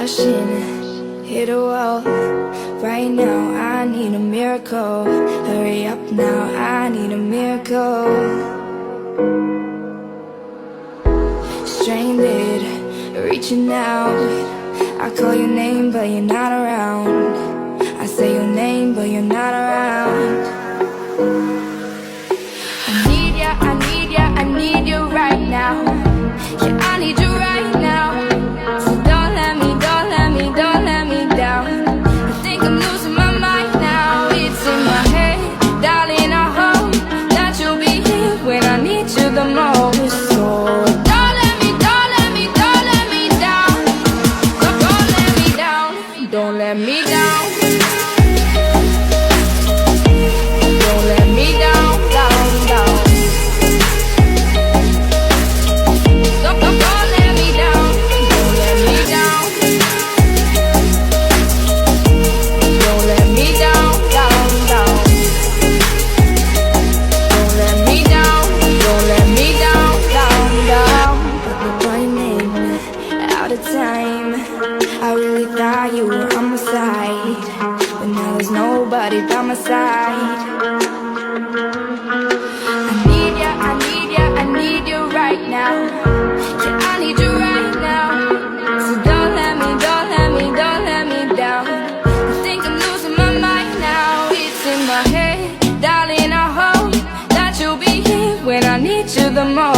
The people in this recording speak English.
crashing, hit a wall. Right now I need a miracle. Hurry up now, I need a miracle. Stranded, reaching out. I call your name but you're not around. I say your name but you're not around. I need ya, I need ya, I need you right now. Yeah, I need you right now. So don't let me, don't let me, don't let me down. I think I'm losing my mind now. It's in my head, darling, I hope that you'll be here when I need you the most. So don't let me, don't let me, don't let me down. Don't let me down, don't let me down. Don't let me down, down, down. Don't let me down, don't let me down. Don't let me down, down, down. Don't let me down, don't let me down, down, down. But we're running out of time. I really thought you were on my side, but now there's nobody by my side. I need ya, I need ya, I need you right now. Yeah, I need you right now. So don't let me, don't let me, don't let me down. I think I'm losing my mind now. It's in my head, darling, I hope that you'll be here when I need you the most.